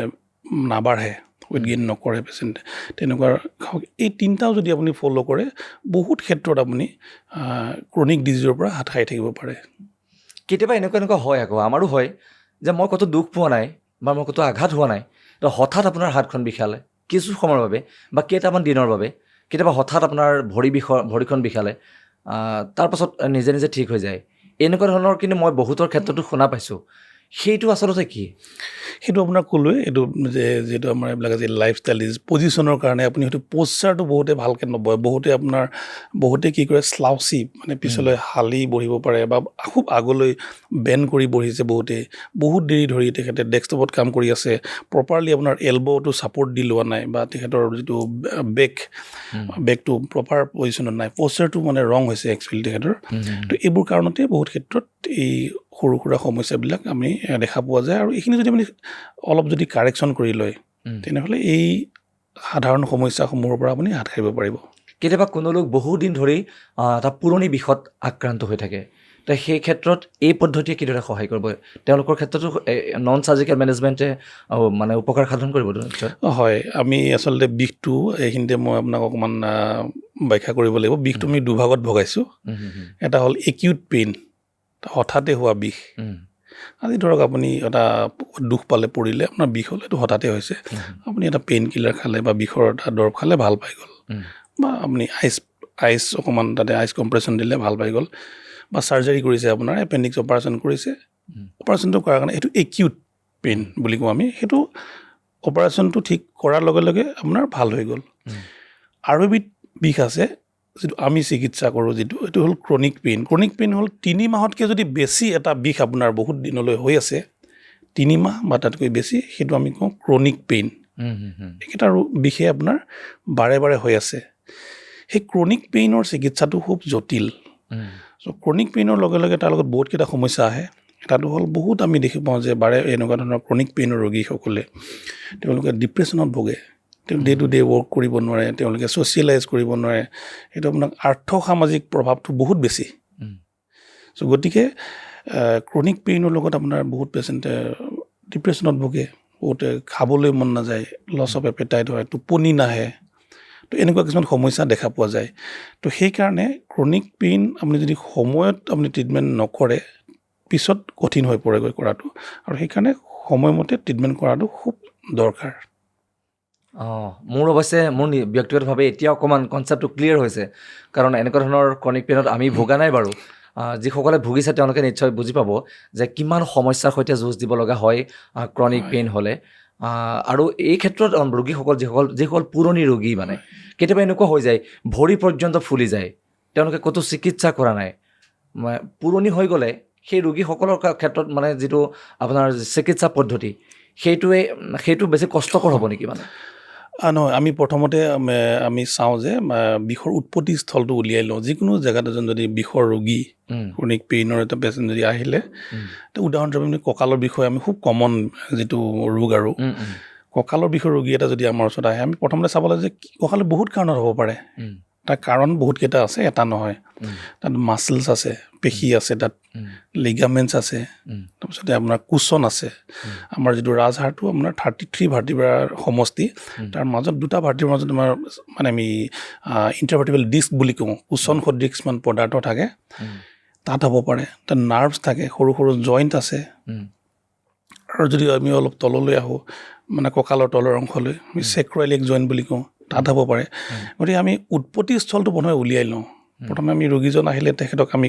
নাবাঢ়ে, ৱেইট গেইন নকৰে পেচেণ্টে, তেনেকুৱা খাওক। এই 3টাও যদি আপুনি ফ'ল' কৰে, বহুত ক্ষেত্ৰত আপুনি ক্ৰনিক ডিজিজৰ পৰা হাত সাৰি থাকিব পাৰে। কেতিয়াবা এনেকুৱা হয় আকৌ, আমাৰো হয় যে মই ক'তো দুখ পোৱা নাই বা মই ক'তো আঘাত হোৱা নাই, তো হঠাৎ আপোনাৰ হাতখন বিষালে কিছু সময়ৰ বাবে বা কেইটামান দিনৰ বাবে, কেতিয়াবা হঠাৎ আপোনাৰ ভৰিখন বিষালে, তাৰপাছত নিজে নিজে ঠিক হৈ যায়, এনেকুৱা ধৰণৰ কিন্তু মই বহুতৰ ক্ষেত্ৰতো শুনা পাইছোঁ। সেইটো আচলতে কি? সেইটো আপোনাৰ ক'লোৱে এইটো যে যিটো আমাৰ এইবিলাক আছে লাইফষ্টাইল পজিশ্যনৰ কাৰণে আপুনি হয়তো প'শ্চাৰটো বহুতে ভালকৈ নবয়, বহুতে কি কৰে স্লাউচি মানে পিছলৈ হালি বহিব পাৰে বা খুব আগলৈ বেণ্ড কৰি বহিছে বহুত দেৰি ধৰি তেখেতে ডেস্কটপত কাম কৰি আছে, প্ৰপাৰলি আপোনাৰ এলব'টো ছাপৰ্ট দি লোৱা নাই বা তেখেতৰ যিটো বেকটো প্ৰপাৰ পজিশ্যনত নাই, প'শ্চাৰটো মানে ৰং হৈছে একচুৱেলি তেখেতৰ। তো এইবোৰ কাৰণতে বহুত ক্ষেত্ৰত এই সৰু সুৰা সমস্যাবিলাক আমি দেখা পোৱা যায় আৰু এইখিনি যদি আপুনি অলপ যদি কাৰেকশ্যন কৰি লয় তেনেহ'লে এই সাধাৰণ সমস্যাসমূহৰ পৰা আপুনি হাত সাৰিব পাৰিব। কেতিয়াবা কোনো লোক বহুদিন ধৰি এটা পুৰণি বিষত আক্ৰান্ত হৈ থাকে, তো সেই ক্ষেত্ৰত এই পদ্ধতিয়ে কিদৰে সহায় কৰিব? তেওঁলোকৰ ক্ষেত্ৰতো নন চাৰ্জিকেল মেনেজমেণ্টে মানে উপকাৰ সাধন কৰিব নিশ্চয়। হয়, আমি আচলতে বিষটো এইখিনিতে মই আপোনাক অকণমান ব্যাখ্যা কৰিব লাগিব। বিষটো আমি দুভাগত ভগাইছোঁ। এটা হ'ল একিউট পেইন, হঠাতে হোৱা বিষ। আজি ধৰক আপুনি এটা দুখ পালে পৰিলে আপোনাৰ বিষ হ'লে এইটো হঠাতে হৈছে, আপুনি এটা পেইন কিলাৰ খালে বা বিষৰ এটা দৰৱ খালে ভাল পাই গ'ল, বা আপুনি আইচ অকণমান তাতে আইচ কম্প্ৰেছন দিলে ভাল পাই গ'ল, বা চাৰ্জাৰী কৰিছে আপোনাৰ এপেণ্ডিক্স অপাৰেশ্যন কৰিছে, অপাৰেশ্যনটো কৰাৰ কাৰণে এইটো একিউট পেইন বুলি কওঁ আমি। সেইটো অপাৰেশ্যনটো ঠিক কৰাৰ লগে লগে আপোনাৰ ভাল হৈ গ'ল। আৰু এবিধ বিষ আছে যিটো আমি চিকিৎসা কৰোঁ, এইটো হ'ল ক্ৰনিক পেইন। ক্ৰনিক পেইন হ'ল 3 মাহতকৈ যদি বেছি এটা বিষ আপোনাৰ বহুত দিনলৈ হৈ আছে, 3 মাহ বা তাতকৈ বেছি, সেইটো আমি কওঁ ক্ৰনিক পেইন। এইকেইটা বিষে আপোনাৰ বাৰে বাৰে হৈ আছে। সেই ক্ৰনিক পেইনৰ চিকিৎসাটো খুব জটিল। চ' ক্ৰনিক পেইনৰ লগে লগে তাৰ লগত বহুতকেইটা সমস্যা আহে। এটাটো হ'ল বহুত আমি দেখি পাওঁ যে এনেকুৱা ধৰণৰ ক্ৰনিক পেইনৰ ৰোগীসকলে তেওঁলোকে ডিপ্ৰেশ্যনত ভোগে, ডে টু ডে ৱৰ্ক কৰিব নোৱাৰে, তেওঁলোকে ছ'চিয়েলাইজ কৰিব নোৱাৰে। সেইটো আপোনাক আৰ্থ-সামাজিক প্ৰভাৱটো বহুত বেছি। চ' গতিকে ক্ৰনিক পেইনৰ লগত আপোনাৰ বহুত পেচেণ্টে ডিপ্ৰেশ্যনত ভোগে, বহুতে খাবলৈ মন নাযায়, লছ অফ এপেটাইট হয়, টোপনি নাহে। তো এনেকুৱা কিছুমান সমস্যা দেখা পোৱা যায়। তো সেইকাৰণে ক্ৰনিক পেইন আপুনি যদি সময়ত আপুনি ট্ৰিটমেণ্ট নকৰে, পিছত কঠিন হৈ পৰেগৈ কৰাটো, আৰু সেইকাৰণে সময়মতে ট্ৰিটমেণ্ট কৰাটো খুব দৰকাৰ। মোৰ অৱশ্যে মোৰ ব্যক্তিগতভাৱে এতিয়া অকণমান কনচেপ্টটো ক্লিয়াৰ হৈছে, কাৰণ এনেকুৱা ধৰণৰ ক্ৰনিক পেইনত আমি ভোগা নাই বাৰু। যিসকলে ভুগিছে তেওঁলোকে নিশ্চয় বুজি পাব যে কিমান সমস্যাৰ সৈতে যুঁজ দিব লগা হয় ক্ৰনিক পেইন হ'লে। আৰু এই ক্ষেত্ৰত ৰোগীসকল যিসকল পুৰণি ৰোগী, মানে কেতিয়াবা এনেকুৱা হৈ যায় ভৰি পৰ্যন্ত ফুলি যায়, তেওঁলোকে ক'তো চিকিৎসা কৰা নাই, পুৰণি হৈ গ'লে সেই ৰোগীসকলৰ ক্ষেত্ৰত মানে যিটো আপোনাৰ চিকিৎসা পদ্ধতি সেইটো বেছি কষ্টকৰ হ'ব নেকি? মানে নহয়, আমি প্ৰথমতে আমি চাওঁ যে বিষৰ উৎপত্তি স্থলটো উলিয়াই লওঁ। যিকোনো জেগাত এজন যদি বিষৰ ৰোগী, ক্ৰনিক পেইনৰ এটা পেচেণ্ট যদি আহিলে, উদাহৰণস্বৰূপে আমি কঁকালৰ বিষয়ে আমি খুব কমন যিটো ৰোগ আৰু কঁকালৰ বিষৰ ৰোগী এটা যদি আমাৰ ওচৰত আহে, আমি প্ৰথমতে চাব লাগে যে কঁকালৰ বহুত কাৰণত হ'ব পাৰে। তাৰ কাৰণ বহুতকেইটা আছে, এটা নহয়। তাত মাছলছ আছে, পেশী আছে, তাত লিগামেণ্টছ আছে, তাৰপিছতে আপোনাৰ কুচন আছে। আমাৰ যিটো ৰাজহাড়টো আপোনাৰ 33 ভাৰ্টিব্ৰাৰ সমষ্টি, তাৰ মাজত 2টা ভাৰ্টিব্ৰাৰ মাজত আমাৰ মানে আমি ইণ্টাৰভাৰ্টিব্ৰেল ডিস্ক বুলি কওঁ, কুচন সদৃশ কিছুমান পদাৰ্থ থাকে, তাত হ'ব পাৰে। তাত নাৰ্ভছ থাকে, সৰু সৰু জইণ্ট আছে। আৰু যদি আমি অলপ তললৈ আহোঁ, মানে কঁকালৰ তলৰ অংশলৈ, আমি চেক্ৰইলিক জইণ্ট বুলি কওঁ, তাত হ'ব পাৰে। গতিকে আমি উৎপত্তি স্থলটো প্ৰথমে উলিয়াই লওঁ। প্ৰথমে আমি ৰোগীজন আহিলে তেখেতক আমি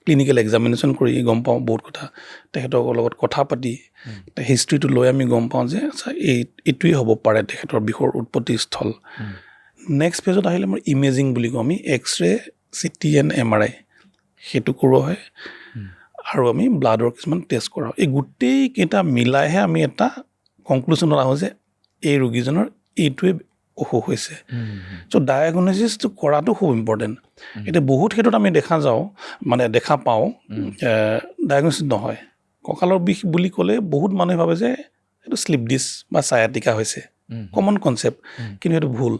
ক্লিনিকেল এক্সামিনেশ্যন কৰি গম পাওঁ বহুত কথা, তেখেতৰ লগত কথা পাতি হিষ্ট্ৰীটো লৈ আমি গম পাওঁ যে এইটোৱেই হ'ব পাৰে তেখেতৰ বিষৰ উৎপত্তি স্থল। নেক্সট ফেজত আহিলে আমাৰ ইমেজিং বুলি কওঁ, আমি এক্সৰে, CT and MRI সেইটো কৰোৱা হয়, আৰু আমি ব্লাডৰ কিছুমান টেষ্ট কৰাওঁ। এই গোটেইকেইটা মিলাইহে আমি এটা কনক্লুশ্যনত আহোঁ যে এই ৰোগীজনৰ এইটোৱে অসুখ হৈছে। চ' ডায়েগনচিছটো কৰাটো খুব ইম্পৰ্টেণ্ট। এতিয়া বহুত ক্ষেত্ৰত আমি দেখা পাওঁ ডায়েগনচিছ নহয়। কঁকালৰ বিষ বুলি ক'লে বহুত মানুহে ভাবে যে এইটো শ্লিপ ডিস্ক বা ছায়াটিকা হৈছে, কমন কনচেপ্ট, কিন্তু সেইটো ভুল।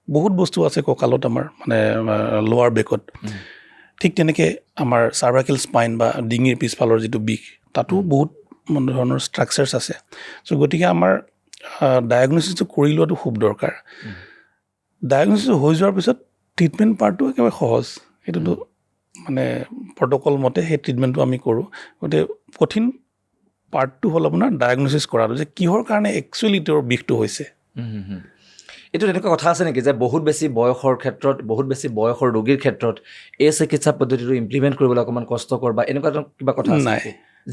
বহুত বস্তু আছে কঁকালত আমাৰ, মানে লোৱাৰ বেকত। ঠিক তেনেকৈ আমাৰ চাৰ্ভাইকেল স্পাইন বা ডিঙিৰ পিছফালৰ যিটো বিষ, তাতো বহুত ধৰণৰ ষ্ট্ৰাকচাৰ্ছ আছে। চ' গতিকে আমাৰ ডায়েগনচিছটো কৰি লোৱাটো খুব দৰকাৰ। ডায়েগনচিছ হৈ যোৱাৰ পিছত ট্ৰিটমেণ্ট পাৰ্টটো একেবাৰে সহজ, সেইটোতো মানে প্ৰট'কল মতে সেই ট্ৰিটমেণ্টটো আমি কৰোঁ। গতিকে কঠিন পাৰ্টটো হ'ল আপোনাৰ ডায়েগনচিছ কৰাটো, যে কিহৰ কাৰণে একচুৱেলি তেওঁৰ বিষটো হৈছে। এইটো তেনেকুৱা কথা আছে নেকি যে বহুত বেছি বয়সৰ ৰোগীৰ ক্ষেত্ৰত এই চিকিৎসা পদ্ধতিটো ইমপ্লিমেণ্ট কৰিবলৈ অকণমান কষ্টকৰ বা এনেকুৱা কিবা কথা আছে? নাই,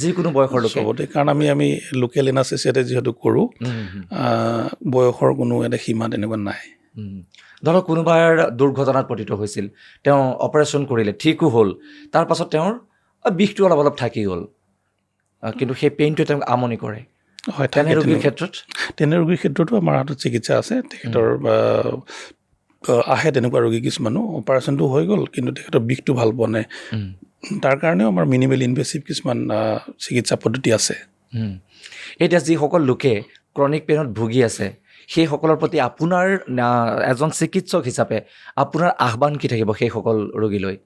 যিকোনো বয়সৰ লোকে চবতে কাৰণ আমি লোকেল এনাস্থেচিয়াতে যিহেতু কৰোঁ বয়সৰ কোনো এটা সীমা তেনেকুৱা নাই ধৰক কোনোবাৰ দুৰ্ঘটনাত পতিত হৈছিল তেওঁ অপাৰেশ্যন কৰিলে ঠিকো হ'ল তাৰ পাছত তেওঁৰ বিষটো অলপ থাকি গ'ল কিন্তু সেই পেইনটোৱে তেওঁক আমনি কৰে হয় তেনে ৰোগীৰ ক্ষেত্ৰত তেনে ৰোগীৰ ক্ষেত্ৰতো আমাৰ হাতত চিকিৎসা আছে তেখেতৰ আহে তেনেকুৱা ৰোগী কিছুমানো অপাৰেশ্যনটো হৈ গ'ল কিন্তু তেখেতৰ বিষটো ভাল পোৱা নাই তাৰ কাৰণেও আমাৰ মিনিমেল ইনভেচিভ কিছুমান চিকিৎসা পদ্ধতি আছে এতিয়া যিসকল লোকে ক্ৰনিক পেইনত ভুগি আছে সেইসকলৰ প্ৰতি আপোনাৰ এজন চিকিৎসক হিচাপে আপোনাৰ আহ্বান কি থাকিব সেইসকল ৰোগীলৈ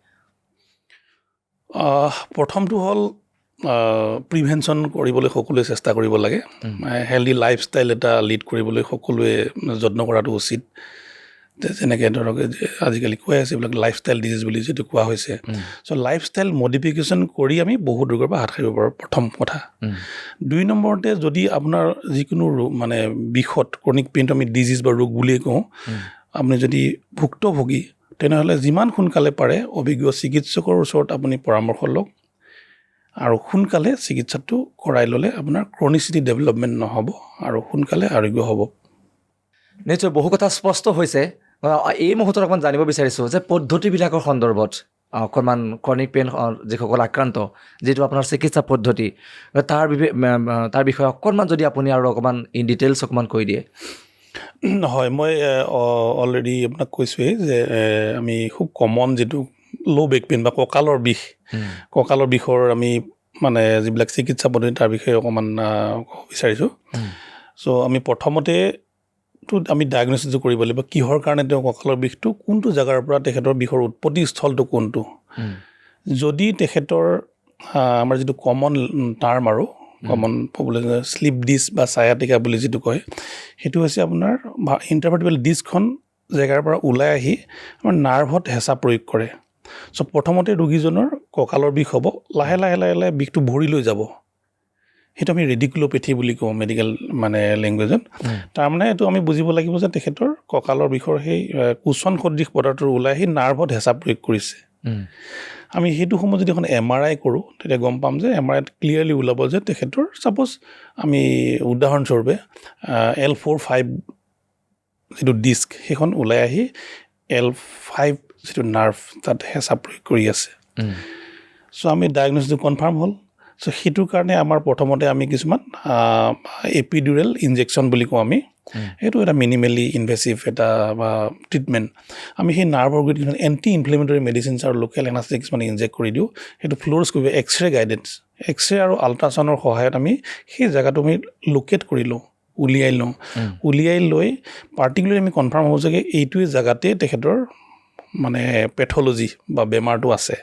প্ৰথমটো হ'ল প্ৰিভেনশ্যন কৰিবলৈ সকলোৱে চেষ্টা কৰিব লাগে হেল্ডি লাইফষ্টাইল এটা লিড কৰিবলৈ সকলোৱে যত্ন কৰাটো উচিত যেনেকৈ ধৰক আজিকালি কৈ আছে এইবিলাক লাইফষ্টাইল ডিজিজ বুলি যিটো কোৱা হৈছে চ' লাইফষ্টাইল মডিফিকেশ্যন কৰি আমি বহুত ৰোগৰ পৰা হাত সাৰিব পাৰোঁ প্ৰথম কথা 2 নম্বৰতে যদি আপোনাৰ যিকোনো মানে বিষত ক্ৰনিক পেইনটো আমি ডিজিজ বা ৰোগ বুলিয়ে কওঁ আপুনি যদি ভুক্তভোগী তেনেহ'লে যিমান সোনকালে পাৰে অভিজ্ঞ চিকিৎসকৰ ওচৰত আপুনি পৰামৰ্শ লওক আৰু সোনকালে চিকিৎসাটো কৰাই ল'লে আপোনাৰ ক্ৰনিচিটি ডেভেলপমেণ্ট নহ'ব আৰু সোনকালে আৰোগ্য হ'ব নিশ্চয় বহু কথা স্পষ্ট হৈছে এই মুহূৰ্তত অকণমান জানিব বিচাৰিছোঁ যে পদ্ধতিবিলাকৰ সন্দৰ্ভত অকণমান ক্ৰনিক পেইন যিসকল আক্ৰান্ত যিটো আপোনাৰ চিকিৎসা পদ্ধতি তাৰ বিষয়ে অকণমান যদি আপুনি আৰু অকণমান ইন ডিটেইলছ অকণমান কৈ দিয়ে হয় মই অলৰেডি আপোনাক কৈছোঁৱেই যে আমি খুব কমন যিটো ল' বেক পেইন বা কঁকালৰ বিষৰ আমি মানে যিবিলাক চিকিৎসা পদ্ধতি তাৰ বিষয়ে অকণমান ক'ব বিচাৰিছোঁ চ' আমি প্ৰথমতে আমি ডায়েগনচিছটো কৰিব লাগিব কিহৰ কাৰণে তেওঁ কঁকালৰ বিষটো কোনটো জেগাৰ পৰা তেখেতৰ বিষৰ উৎপত্তি স্থলটো কোনটো যদি তেখেতৰ আমাৰ যিটো কমন টাৰ্ম আৰু কমন পপুলেশ্যন শ্লিপ ডিস্ক বা ছায়াটিকা বুলি যিটো কয় সেইটো হৈছে আপোনাৰ ইণ্টাৰভাৰ্টিবল ডিস্কখন জেগাৰ পৰা ওলাই আহি আমাৰ নাৰ্ভত হেঁচা প্ৰয়োগ কৰে চ' প্ৰথমতে ৰোগীজনৰ কঁকালৰ বিষ হ'ব লাহে লাহে বিষটো ভৰি লৈ যাব সেইটো আমি ৰেডিকুলোপেথি বুলি কওঁ মেডিকেল মানে লেংগুৱেজত তাৰমানে এইটো আমি বুজিব লাগিব যে তেখেতৰ কঁকালৰ বিষৰ সেই কোচন সদৃশ পদাৰ্থটো ওলাই আহি নাৰ্ভত হেঁচা প্ৰয়োগ কৰিছে আমি সেইটো সময়ত যদি এখন MRI কৰোঁ তেতিয়া গম পাম যে MRIত ক্লিয়াৰলি ওলাব যে তেখেতৰ ছাপ'জ আমি উদাহৰণস্বৰূপে L4-5 যিটো ডিস্ক সেইখন ওলাই আহি L5 যিটো নাৰ্ভ তাত হেঁচা প্ৰয়োগ কৰি আছে চ' আমি ডায়েগনচিছটো কনফাৰ্ম হ'ল চ' সেইটোৰ কাৰণে আমাৰ প্ৰথমতে আমি কিছুমান এপিডুৰেল ইনজেকশ্যন বুলি কওঁ আমি সেইটো এটা মিনিমেলি ইনভেচিভ এটা ট্ৰিটমেণ্ট আমি সেই নাৰ্ভৰ গুৰিত কিছুমান এণ্টি ইনফ্লেমেটৰী মেডিচিনছ আৰু লোকেল এনাষ্টেটিক কিছুমান ইনজেক্ট কৰি দিওঁ সেইটো ফ্ল'ৰস্কপি এক্সৰে গাইডেঞ্চ এক্সৰে আৰু আল্ট্ৰাচাউণ্ডৰ সহায়ত আমি সেই জেগাটো আমি লোকেট কৰি লওঁ উলিয়াই লৈ পাৰ্টিকুলাৰলি আমি কনফাৰ্ম হ'ব যে এইটোৱে জেগাতে তেখেতৰ মানে পেথলজি বা বেমাৰটো আছে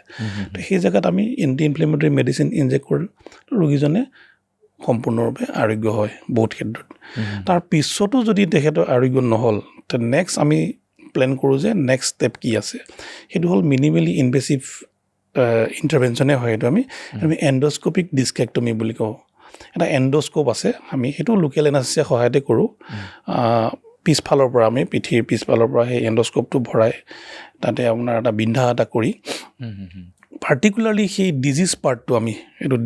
তো সেই জেগাত আমি এণ্টি ইনফ্লেমেটৰী মেডিচিন ইনজেক্ট কৰোঁ ৰোগীজনে সম্পূৰ্ণৰূপে আৰোগ্য হয় বহুত ক্ষেত্ৰত তাৰ পিছতো যদি তেখেতৰ আৰোগ্য নহ'ল তে নেক্সট আমি প্লেন কৰোঁ যে নেক্সট ষ্টেপ কি আছে সেইটো হ'ল মিনিমেলি ইনভেচিভ ইণ্টাৰভেনশ্যনে হয় সেইটো আমি এণ্ডস্কোপিক ডিস্কেক্টমি বুলি কওঁ এটা এণ্ডস্কোপ আছে আমি সেইটো লোকেল এনাস্থেচিয়াৰ সহায়তে কৰোঁ পিছফালৰ পৰা আমি পিঠিৰ পিছফালৰ পৰা সেই এণ্ডস্কোপটো ভৰাই তাতে আপোনাৰ এটা বিন্ধা এটা কৰি পাৰ্টিকুলাৰলি সেই ডিজিজ পাৰ্টটো আমি এইটো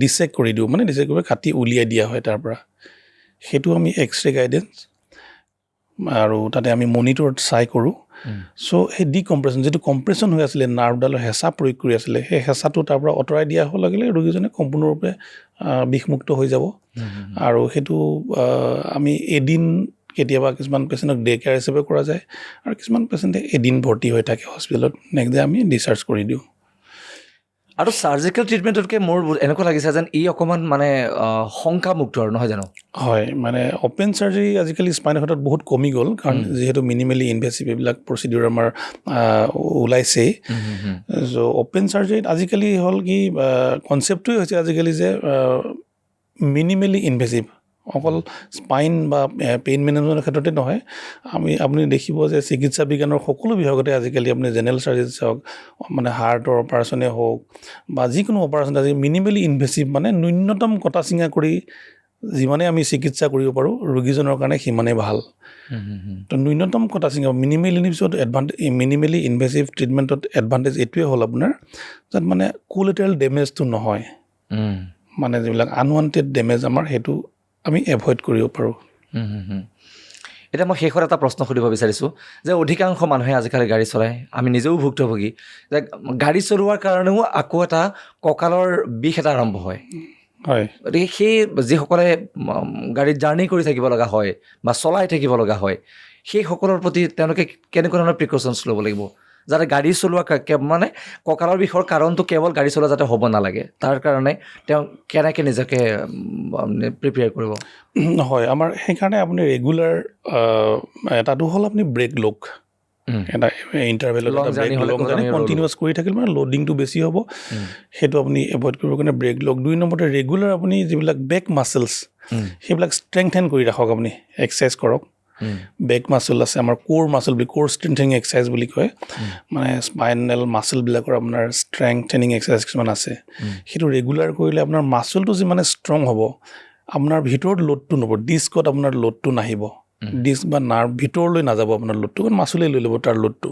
ডিছেক্ট কৰি দিওঁ মানে ডিছেক্ট কৰি কাটি উলিয়াই দিয়া হয় তাৰ পৰা সেইটো আমি এক্সৰে গাইডেঞ্চ আৰু তাতে আমি মনিটৰত চাই কৰোঁ চ' সেই ডিকম্প্ৰেশ্যন যিটো কম্প্ৰেশ্যন হৈ আছিলে নাৰ্ভডালৰ হেঁচা প্ৰয়োগ কৰি আছিলে সেই হেঁচাটো তাৰ পৰা আঁতৰাই দিয়া হোৱাৰ লগে লগে ৰোগীজনে সম্পূৰ্ণৰূপে বিষমুক্ত হৈ যাব আৰু সেইটো আমি এদিন কেতিয়াবা কিছুমান পেচেণ্টক ডে কেয়াৰ হিচাপে কৰা যায় আৰু কিছুমান পেচেণ্টে এদিন ভৰ্তি হৈ থাকে হস্পিটেলত নেক্সট ডে আমি ডিচাৰ্জ কৰি দিওঁ আৰু চাৰ্জিকেল ট্ৰিটমেণ্টতকৈ মোৰ এনেকুৱা লাগিছে যেন ই অকণমান মানে শংকামুক্ত আৰু নহয় জানো হয় মানে অ'পেন চাৰ্জাৰী আজিকালি স্পাইনৰ ক্ষেত্ৰত বহুত কমি গ'ল কাৰণ যিহেতু মিনিমেলি ইনভেচিভ এইবিলাক প্ৰচিডিউৰ আমাৰ ওলাইছেই চ' অ'পেন চাৰ্জাৰীত আজিকালি হ'ল কি কনচেপ্টটোৱে হৈছে আজিকালি যে মিনিমেলি ইনভেচিভ অকল স্পাইন বা পেইন মেনেজমেণ্টৰ ক্ষেত্ৰতে নহয় আপুনি দেখিব যে চিকিৎসা বিজ্ঞানৰ সকলো বিভাগতে আজিকালি আপুনি জেনেৰেল চাৰ্জাৰী হওক মানে হাৰ্টৰ অপাৰেশ্যনে হওক বা যিকোনো অপাৰেশ্যন আজি মিনিমেলি ইনভেচিভ মানে ন্যূনতম কটা চিঙা কৰি যিমানে আমি চিকিৎসা কৰিব পাৰোঁ ৰোগীজনৰ কাৰণে সিমানেই ভাল তো ন্যূনতম কটা চিঙা মিনিমেলি ইনভেচিভ ট্ৰিটমেণ্টত এডভান্টেজ এইটোৱে হ'ল আপোনাৰ যাত মানে কোলেটেৰেল ডেমেজটো নহয় মানে যিবিলাক আনৱান্টেড ডেমেজ আমাৰ সেইটো আমি এভইড কৰিব পাৰোঁ। এতিয়া মই শেষত এটা প্ৰশ্ন সুধিব বিচাৰিছোঁ যে অধিকাংশ মানুহে আজিকালি গাড়ী চলায়, আমি নিজেও ভুক্তভোগী, যে গাড়ী চলোৱাৰ কাৰণেও আকৌ এটা কঁকালৰ বিষ এটা আৰম্ভ হয়। হয়, গতিকে সেই যিসকলে গাড়ীত জাৰ্ণি কৰি থাকিব লগা হয় বা চলাই থাকিব লগা হয়, সেইসকলৰ প্ৰতি তেওঁলোকে কেনেকুৱা ধৰণৰ প্ৰিকশ্যনছ ল'ব লাগিব যাতে গাড়ী চলোৱা মানে কঁকালৰ বিষৰ কাৰণটো কেৱল গাড়ী চলোৱা যাতে হ'ব নালাগে, তাৰ কাৰণে তেওঁ কেনেকৈ নিজকে প্ৰিপেয়াৰ কৰিব? হয়, আমাৰ সেইকাৰণে আপুনি ৰেগুলাৰ এটাটো হ'ল আপুনি ব্ৰেক লওক, এটা ইণ্টাৰভেলত এটা ব্ৰেক লওক, যেনে কণ্টিনিউৱাছ কৰি থাকিলে মানে লোডিংটো বেছি হ'ব, সেইটো আপুনি এভইড কৰিবৰ কাৰণে ব্ৰেক লওক। 2 নম্বৰতে ৰেগুলাৰ আপুনি যিবিলাক বেক মাছলছ সেইবিলাক ষ্ট্ৰেংথেন কৰি ৰাখক, আপুনি এক্সাৰচাইজ কৰক। বেক মাছল আছে আমাৰ কোৰ মাছল বুলি, কোৰ ষ্ট্ৰেংথেনিং এক্সাৰচাইজ বুলি কয়, মানে স্পাইনেল মাছলবিলাকৰ আপোনাৰ ষ্ট্ৰেংথেনিং এক্সাৰচাইজ কিছুমান আছে, সেইটো ৰেগুলাৰ কৰিলে আপোনাৰ মাছলটো যিমানে ষ্ট্ৰং হ'ব আপোনাৰ ভিতৰত লোডটো নপৰিব, ডিস্কত আপোনাৰ লোডটো নাহিব, ডিস্ক বা নাৰ্ভ ভিতৰলৈ নাযাব আপোনাৰ লোডটো, কাৰণ মাছুলেই লৈ ল'ব তাৰ লোডটো।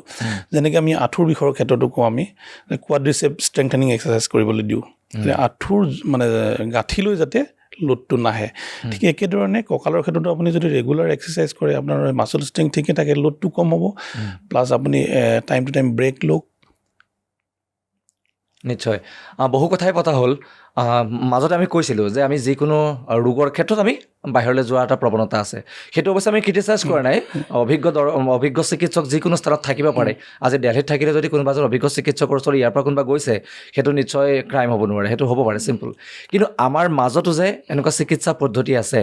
যেনেকৈ আমি আঁঠুৰ বিষৰ ক্ষেত্ৰতো কওঁ, আমি কোৱাড্ৰিচেপ ষ্ট্ৰেংথেনিং এক্সাৰচাইজ কৰিবলৈ দিওঁ, যে আঁঠুৰ মানে গাঁঠিলৈ যাতে লোডটো নাহে। ঠিক একেধৰণে কঁকালৰ ক্ষেত্ৰতো আপুনি যদি ৰেগুলাৰ এক্সাৰচাইজ কৰে আপোনাৰ মাছল ষ্ট্ৰেংথ ঠিকে থাকে, লোডটো কম হ'ব, প্লাছ আপুনি টাইম টু টাইম ব্ৰেক লওক। নিশ্চয়, বহু কথাই পতা হ'ল। মাজতে আমি কৈছিলোঁ যে আমি যিকোনো ৰোগৰ ক্ষেত্ৰত আমি বাহিৰলৈ যোৱাৰ এটা প্ৰৱণতা আছে, সেইটো অৱশ্যে আমি ক্ৰিটিচাইজ কৰা নাই। অভিজ্ঞ চিকিৎসক যিকোনো স্থানত থাকিব পাৰে। আজি দিল্লীত থাকিলে যদি কোনোবা এজন অভিজ্ঞ চিকিৎসকৰ ওচৰত ইয়াৰ পৰা কোনোবা গৈছে, সেইটো নিশ্চয় ক্ৰাইম হ'ব নোৱাৰে, সেইটো হ'ব পাৰে চিম্পল। কিন্তু আমাৰ মাজতো যে এনেকুৱা চিকিৎসা পদ্ধতি আছে,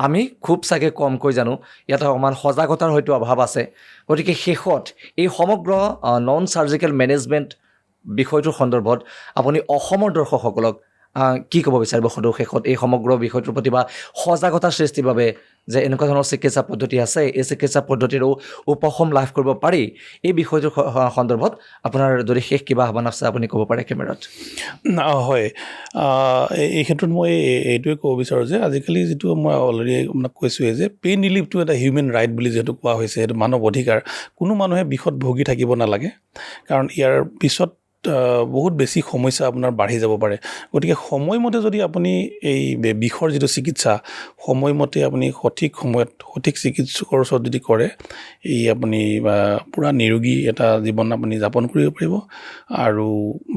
আমি খুব চাগে কমকৈ জানো, ইয়াত অকণমান সজাগতাৰ হয়তো অভাৱ আছে। গতিকে শেষত এই সমগ্ৰ নন চাৰ্জিকেল মেনেজমেণ্ট বিষয়টোৰ সন্দৰ্ভত আপুনি অসমৰ দৰ্শকসকলক কি ক'ব বিচাৰিব শেষত এই সমগ্ৰ বিষয়টোৰ প্ৰতি বা সজাগতা সৃষ্টিৰ বাবে, যে এনেকুৱা ধৰণৰ চিকিৎসা পদ্ধতি আছে, এই চিকিৎসা পদ্ধতিৰো উপশম লাভ কৰিব পাৰি, এই বিষয়টোৰ সন্দৰ্ভত আপোনাৰ যদি শেষ কিবা আহ্বান আছে আপুনি ক'ব পাৰে কেমেৰাত? হয়, এই ক্ষেত্ৰত মই এইটোৱে ক'ব বিচাৰোঁ যে আজিকালি যিটো মই অলৰেডি আপোনাক কৈছোঁৱেই যে পেইন ৰিলিফটো এটা হিউমেন ৰাইট বুলি যিহেতু কোৱা হৈছে, সেইটো মানৱ অধিকাৰ। কোনো মানুহে বিষত ভুগি থাকিব নালাগে, কাৰণ ইয়াৰ পিছত বহুত বেছি সমস্যা আপোনাৰ বাঢ়ি যাব পাৰে। গতিকে সময়মতে যদি আপুনি এই বিষৰ যিটো চিকিৎসা সময়মতে আপুনি সঠিক সময়ত সঠিক চিকিৎসকৰ ওচৰত যদি কৰে, এই আপুনি পূৰা নিৰোগী এটা জীৱন আপুনি যাপন কৰিব পাৰিব আৰু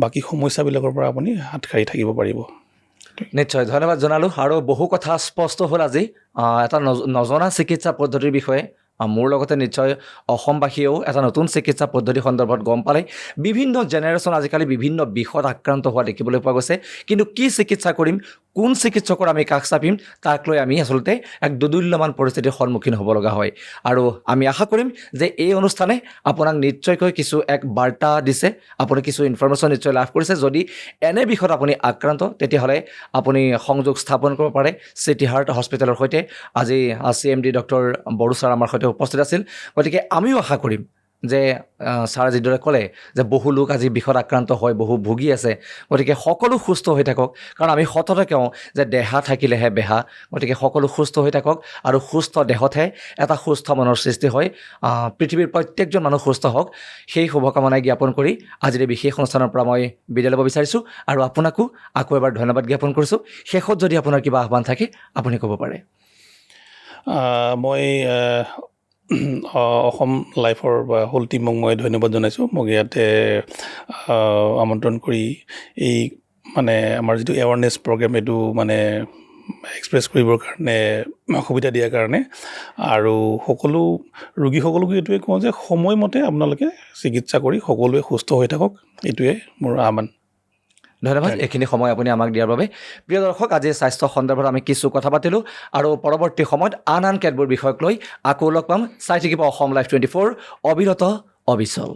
বাকী সমস্যাবিলাকৰ পৰা আপুনি হাত সাৰি থাকিব পাৰিব। নিশ্চয় ধন্যবাদ জনালোঁ। আৰু বহু কথা স্পষ্ট হ'ল আজি এটা নজনা চিকিৎসা পদ্ধতিৰ বিষয়ে। মোৰ লগতে নিশ্চয় অসমবাসীয়েও এটা নতুন চিকিৎসা পদ্ধতি সন্দৰ্ভত গম পালে। বিভিন্ন জেনেৰেশ্যন আজিকালি বিভিন্ন বিষত আক্ৰান্ত হোৱা দেখিবলৈ পোৱা গৈছে, কিন্তু কি চিকিৎসা কৰিম, কোন চিকিৎসকৰ আমি কাষ চাপিম, তাক লৈ আমি আচলতে এক দুদুল্যমান পৰিস্থিতিৰ সন্মুখীন হ'ব লগা হয়। আৰু আমি আশা কৰিম যে এই অনুষ্ঠানে আপোনাক নিশ্চয়কৈ কিছু এক বাৰ্তা দিছে, আপুনি কিছু ইনফৰমেশ্যন নিশ্চয় লাভ কৰিছে। যদি এনে বিষয়ত আপুনি আক্ৰান্ত, তেতিয়াহ'লে আপুনি সংযোগ স্থাপন কৰিব পাৰে চিটি হাৰ্ট হস্পিটেলৰ সৈতে। আজি CMD ডক্টৰ বড়ো ছাৰ আমাৰ সৈতে উপস্থিত আছিল। গতিকে আমিও আশা কৰিম যে ছাৰে যিদৰে ক'লে যে বহু লোক আজি বিষত আক্ৰান্ত হয়, বহু ভুগি আছে, গতিকে সকলো সুস্থ হৈ থাকক। কাৰণ আমি সততে কওঁ যে দেহা থাকিলেহে বেহা, গতিকে সকলো সুস্থ হৈ থাকক আৰু সুস্থ দেহতহে এটা সুস্থ মনৰ সৃষ্টি হয়। পৃথিৱীৰ প্ৰত্যেকজন মানুহ সুস্থ হওক, সেই শুভকামনাই জ্ঞাপন কৰি আজিৰ এই বিশেষ অনুষ্ঠানৰ পৰা মই বিদায় ল'ব বিচাৰিছোঁ আৰু আপোনাকো আকৌ এবাৰ ধন্যবাদ জ্ঞাপন কৰিছোঁ। শেষত যদি আপোনাৰ কিবা আহ্বান থাকে আপুনি ক'ব পাৰে। মই অসম লাইফৰ বা হোল টিমক মই ধন্যবাদ জনাইছোঁ, মোক ইয়াতে আমন্ত্ৰণ কৰি এই মানে আমাৰ যিটো এৱাৰনেছ প্ৰগ্ৰেম এইটো মানে এক্সপ্ৰেছ কৰিবৰ কাৰণে সুবিধা দিয়াৰ কাৰণে। আৰু সকলো ৰোগীসকলকো এইটোৱে কওঁ যে সময়মতে আপোনালোকে চিকিৎসা কৰি সকলোৱে সুস্থ হৈ থাকক, এইটোৱে মোৰ আহ্বান। ধন্যবাদ এইখিনি সময় আপুনি আমাক দিয়াৰ বাবে। প্ৰিয় দৰ্শক, আজি স্বাস্থ্য সন্দৰ্ভত আমি কিছু কথা পাতিলোঁ আৰু পৰৱৰ্তী সময়ত আন কেতবোৰ বিষয়ক লৈ আকৌ লগ পাম। চাই থাকিব অসম লাইভ 24, অবিৰত অবিচল।